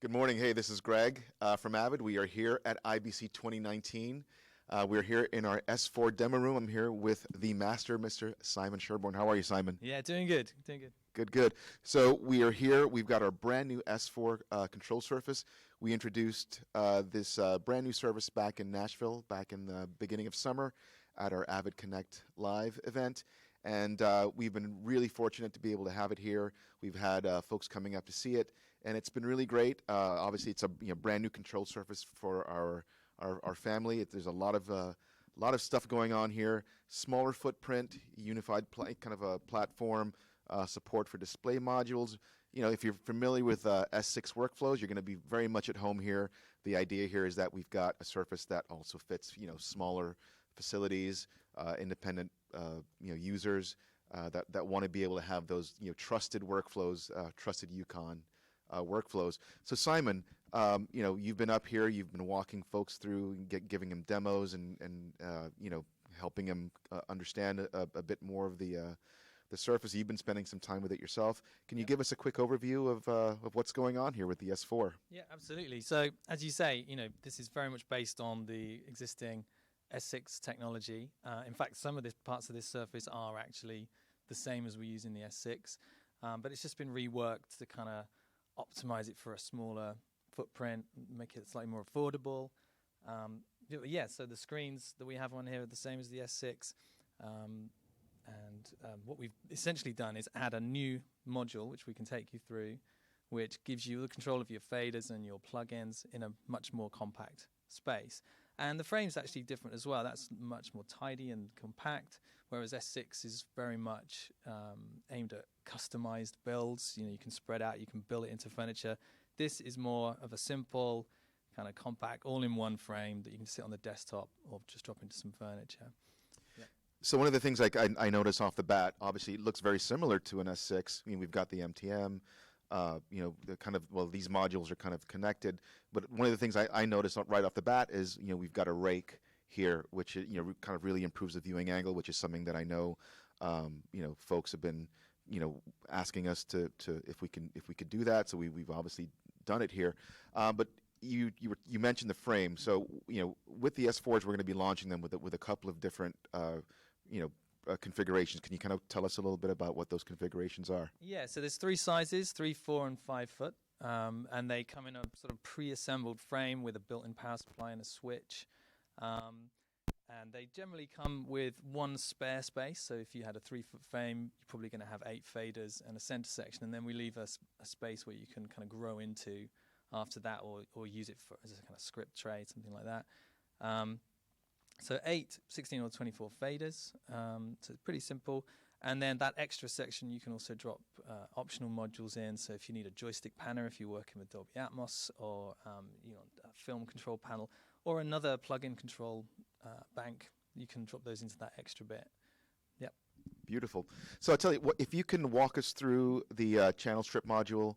Good morning. Hey, this is Greg from Avid. We are here at IBC 2019. We're here in our S4 demo room. I'm here with the master, Mr. Simon Sherbourne. How are you, Simon? Yeah, doing good, doing good. Good, good. So we are here. We've got our brand new S4 control surface. We introduced this brand new service back in Nashville, back in the beginning of summer at our Avid Connect Live event. And we've been really fortunate to be able to have it here. We've had folks coming up to see it, and it's been really great. Obviously, it's a brand new control surface for our family. There's a lot of stuff going on here. Smaller footprint, unified kind of a platform, support for display modules. You know, if you're familiar with S6 workflows, you're going to be very much at home here. The idea here is that we've got a surface that also fits, smaller facilities, independent users that want to be able to have those trusted workflows, trusted Yukon workflows. So Simon, you've been up here, you've been walking folks through, and giving them demos, and helping them understand a bit more of the surface. You've been spending some time with it yourself. Can you give us a quick overview of what's going on here with the S4? Yeah, absolutely. So as you say, this is very much based on the existing S6 technology. In fact, some of the parts of this surface are actually the same as we use in the S6, but it's just been reworked to kind of optimize it for a smaller footprint, make it slightly more affordable. So the screens that we have on here are the same as the S6. And what we've essentially done is add a new module, which we can take you through, which gives you the control of your faders and your plugins in a much more compact space. And the frame's actually different as well. That's much more tidy and compact, whereas S6 is very much aimed at customized builds. You can spread out, you can build it into furniture. This is more of a simple, kind of compact, all-in-one frame that you can sit on the desktop or just drop into some furniture. Yeah. So one of the things I notice off the bat, obviously it looks very similar to an S6. I mean, we've got the MTM. These modules are kind of connected. But one of the things I noticed right off the bat is, we've got a rake here, which kind of really improves the viewing angle, which is something that I know, folks have been, asking us to if we could do that. So we've obviously done it here. But you mentioned the frame. So with the S4s, we're going to be launching them with a couple of different configurations. Can you kind of tell us a little bit about what those configurations are? Yeah, so there's 3 sizes, 3, 4, and 5 foot, and they come in a sort of pre-assembled frame with a built-in power supply and a switch. And they generally come with one spare space. So if you had a 3-foot frame, you're probably going to have 8 faders and a center section, and then we leave a space where you can kind of grow into after that, or use it as a kind of script tray, something like that. So 8, 16 or 24 faders, so it's pretty simple. And then that extra section, you can also drop optional modules in. So if you need a joystick panel, if you're working with Dolby Atmos, or a film control panel, or another plug-in control bank, you can drop those into that extra bit. Yep. Beautiful. So I'll tell you, if you can walk us through the channel strip module,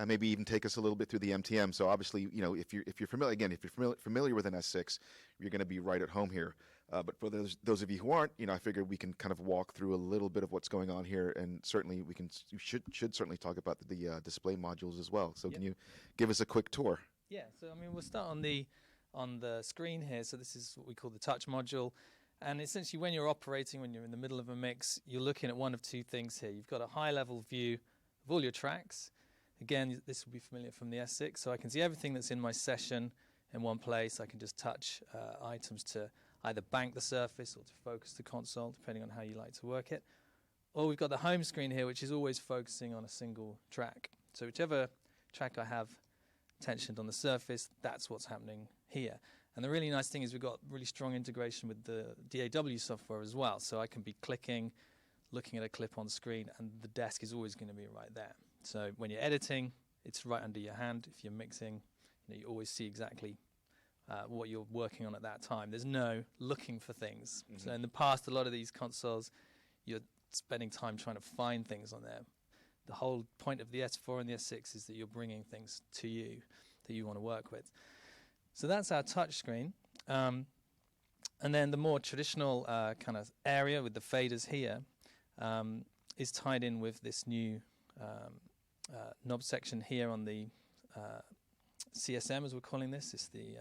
maybe even take us a little bit through the MTM. So obviously, if you're familiar with an S6, you're going to be right at home here. But for those of you who aren't, I figured we can kind of walk through a little bit of what's going on here, and certainly we should certainly talk about the display modules as well. So Can you give us a quick tour? Yeah. So we'll start on the screen here. So this is what we call the touch module. And essentially, when you're operating, when you're in the middle of a mix, you're looking at one of 2 things here. You've got a high-level view of all your tracks. Again, this will be familiar from the S6, so I can see everything that's in my session in one place. I can just touch items to either bank the surface or to focus the console, depending on how you like to work it. Or we've got the home screen here, which is always focusing on a single track. So whichever track I have tensioned on the surface, that's what's happening here. And the really nice thing is we've got really strong integration with the DAW software as well. So I can be clicking, looking at a clip on screen, and the desk is always going to be right there. So when you're editing, it's right under your hand. If you're mixing, you always see exactly what you're working on at that time. There's no looking for things. Mm-hmm. So in the past, a lot of these consoles, you're spending time trying to find things on there. The whole point of the S4 and the S6 is that you're bringing things to you that you want to work with. So that's our touch screen. And then the more traditional kind of area with the faders here is tied in with this new knob section here on the CSM, as we're calling this. It's the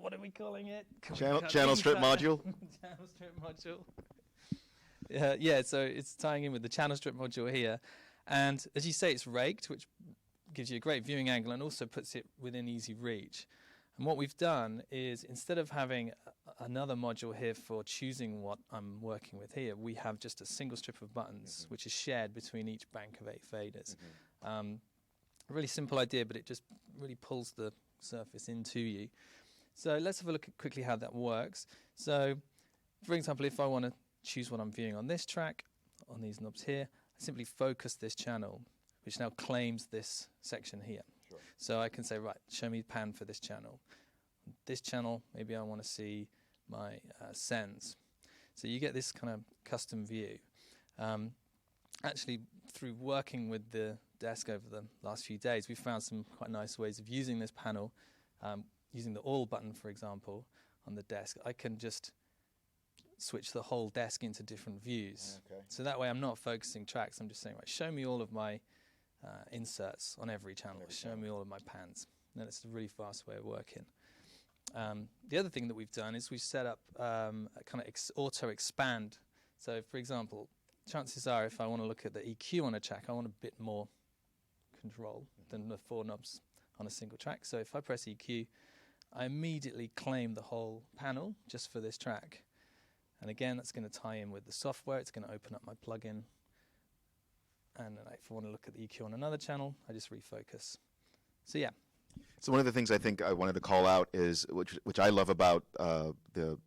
what are we calling it? Channel strip module. Channel strip module. Yeah, so it's tying in with the channel strip module here. And as you say, it's raked, which gives you a great viewing angle and also puts it within easy reach. And what we've done is, instead of having another module here for choosing what I'm working with here, we have just a single strip of buttons, which is shared between each bank of 8 faders. A really simple idea, but it just really pulls the surface into you. So let's have a look at quickly how that works. So, for example, if I want to choose what I'm viewing on this track, on these knobs here, I simply focus this channel, which now claims this section here. Sure. So I can say, right, show me pan for this channel. This channel, maybe I want to see my sends. So you get this kind of custom view. Actually, through working with the desk over the last few days, we've found some quite nice ways of using this panel. Using the all button, for example, on the desk, I can just switch the whole desk into different views. Okay. So that way I'm not focusing tracks, I'm just saying, right, show me all of my inserts on every channel, show me all of my pans. And it's a really fast way of working. The other thing that we've done is we've set up a kind of auto expand. So for example, chances are if I want to look at the EQ on a track, I want a bit more control than the 4 knobs on a single track. So if I press EQ, I immediately claim the whole panel just for this track. And again, that's going to tie in with the software. It's going to open up my plugin. And if I want to look at the EQ on another channel, I just refocus. So yeah. So one of the things I think I wanted to call out is, which I love about the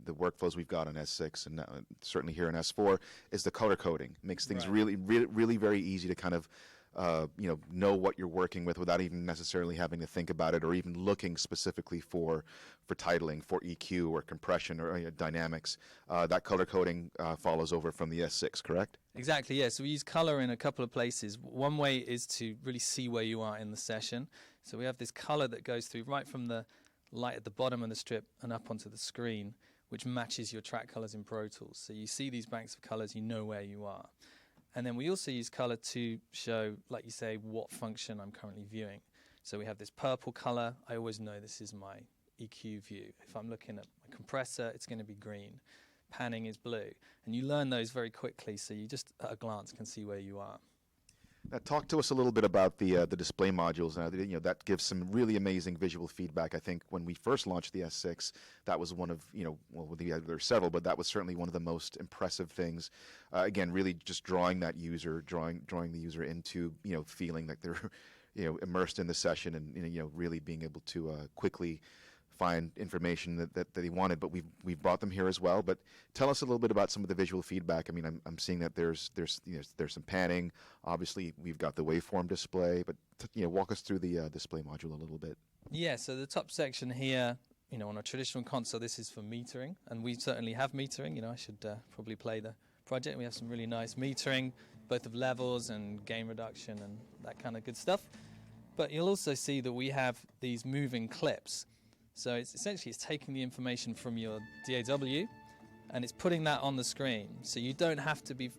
workflows we've got on S6 and certainly here in S4, is the color coding. It makes things really very easy to kind of know what you're working with without even necessarily having to think about it or even looking specifically for titling, for EQ or compression or dynamics. That color coding follows over from the S6, correct? Exactly, yeah. So we use color in a couple of places. One way is to really see where you are in the session. So we have this color that goes through right from the light at the bottom of the strip and up onto the screen, which matches your track colors in Pro Tools. So you see these banks of colors, you know where you are. And then we also use color to show, like you say, what function I'm currently viewing. So we have this purple color. I always know this is my EQ view. If I'm looking at my compressor, it's going to be green. Panning is blue. And you learn those very quickly, so you just at a glance can see where you are. Now, talk to us a little bit about the display modules. That gives some really amazing visual feedback. I think when we first launched the S6, that was one of, well, there are several, but that was certainly one of the most impressive things. Again, really just drawing that user, drawing the user into, feeling like they're, immersed in the session and, really being able to quickly find information that he wanted. But we've brought them here as well. But tell us a little bit about some of the visual feedback. I mean, I'm seeing that there's some panning. Obviously, we've got the waveform display. But walk us through the display module a little bit. Yeah. So the top section here, on a traditional console, this is for metering, and we certainly have metering. I should probably play the project. We have some really nice metering, both of levels and gain reduction and that kind of good stuff. But you'll also see that we have these moving clips. So it's essentially taking the information from your DAW and it's putting that on the screen. So you don't have to be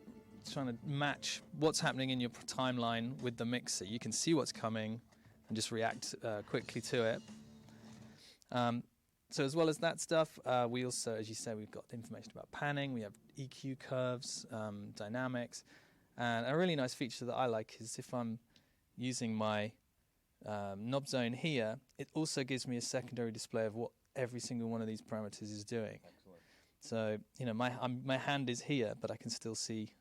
trying to match what's happening in your timeline with the mixer. You can see what's coming and just react quickly to it. So as well as that stuff, we also, as you say, we've got information about panning. We have EQ curves, dynamics. And a really nice feature that I like is if I'm using my knob zone here, it also gives me a secondary display of what every single one of these parameters is doing. Excellent. So, my hand is here, but I can still see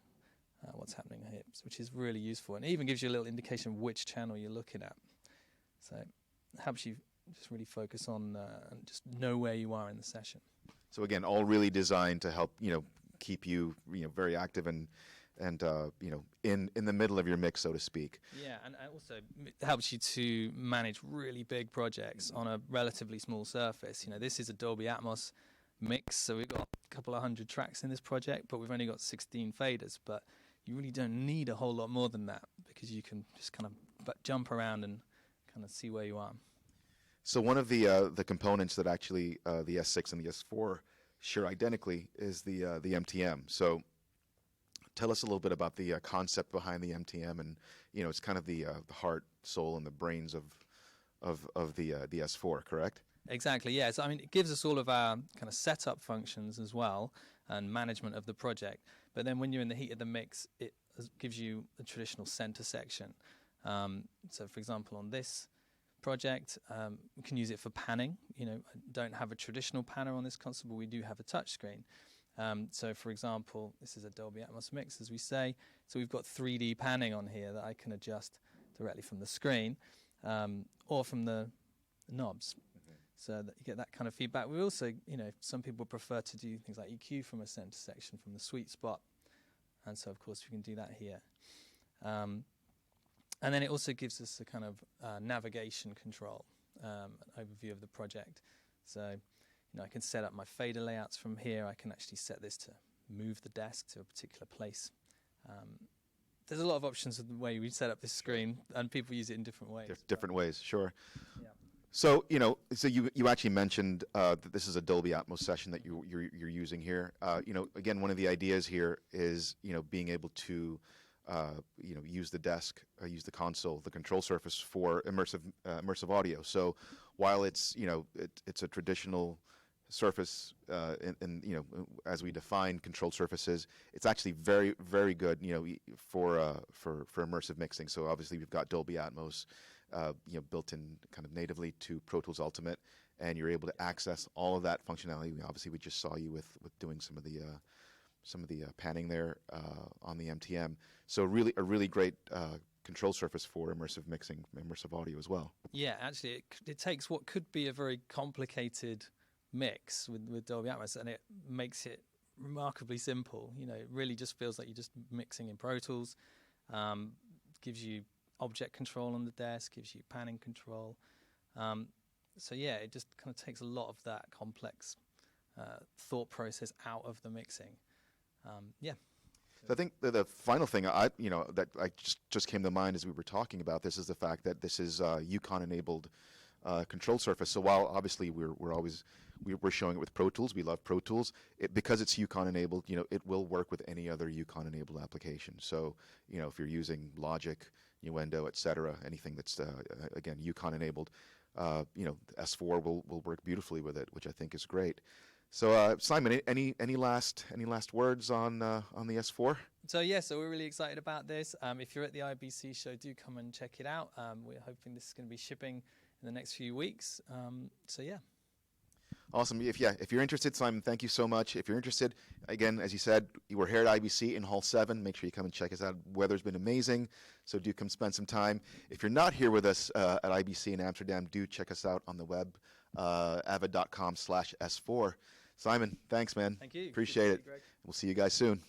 what's happening here, which is really useful. And it even gives you a little indication of which channel you're looking at. So it helps you just really focus on and just know where you are in the session. So again, all really designed to help, keep you, very active and in the middle of your mix, so to speak. Yeah, and also it helps you to manage really big projects on a relatively small surface. This is a Dolby Atmos mix, so we've got a couple of hundred tracks in this project, but we've only got 16 faders. But you really don't need a whole lot more than that because you can just kind of jump around and kind of see where you are. So one of the components that actually the S6 and the S4 share identically is the MTM. So Tell us a little bit about the concept behind the MTM, and it's kind of the heart, soul, and the brains of the S4, correct? Exactly, yeah. So, I mean, it gives us all of our kind of setup functions as well and management of the project. But then when you're in the heat of the mix, it gives you a traditional center section. So, for example, on this project, we can use it for panning. I don't have a traditional panner on this console, but we do have a touch screen. So, for example, this is a Dolby Atmos mix, as we say. So we've got 3D panning on here that I can adjust directly from the screen or from the knobs. So that you get that kind of feedback. We also, some people prefer to do things like EQ from a center section, from the sweet spot. And so, of course, we can do that here. And then it also gives us a kind of navigation control, an overview of the project. So, I can set up my fader layouts from here. I can actually set this to move the desk to a particular place. There's a lot of options with the way we set up this screen, and people use it in different ways. Different ways, sure. Yeah. So you actually mentioned that this is a Dolby Atmos session that you're using here. Again, one of the ideas here is being able to use the desk, use the console, the control surface for immersive audio. So while it's it's a traditional surface, as we define controlled surfaces, it's actually very, very good for immersive mixing. So obviously we've got Dolby Atmos built in kind of natively to Pro Tools Ultimate, and you're able to access all of that functionality. Obviously, we just saw you with doing some of the panning there on the MTM. So really a really great control surface for immersive mixing, immersive audio as well. Yeah, actually, it takes what could be a very complicated mix with Dolby Atmos, and it makes it remarkably simple. It really just feels like you're just mixing in Pro Tools. Gives you object control on the desk, gives you panning control. So yeah, it just kind of takes a lot of that complex thought process out of the mixing. Yeah. So I think the final thing that I just came to mind as we were talking about this is the fact that this is Yukon enabled control surface. So while obviously we're showing it with Pro Tools, we love Pro Tools, because it's Yukon enabled, it will work with any other Yukon enabled application. So if you're using Logic, Nuendo, etc., anything that's again Yukon enabled, S4 will work beautifully with it, which I think is great. So Simon, any last words on the S4? So yeah, so we're really excited about this. If you're at the IBC show, do come and check it out. We're hoping this is going to be shipping in the next few weeks. So yeah. Awesome. If you're interested, Simon, thank you so much. If you're interested, again, as you said, we're here at IBC in Hall 7. Make sure you come and check us out. Weather's been amazing, so do come spend some time. If you're not here with us at IBC in Amsterdam, do check us out on the web, avid.com/S4. Simon, thanks, man. Thank you. Appreciate it. Greg. We'll see you guys soon.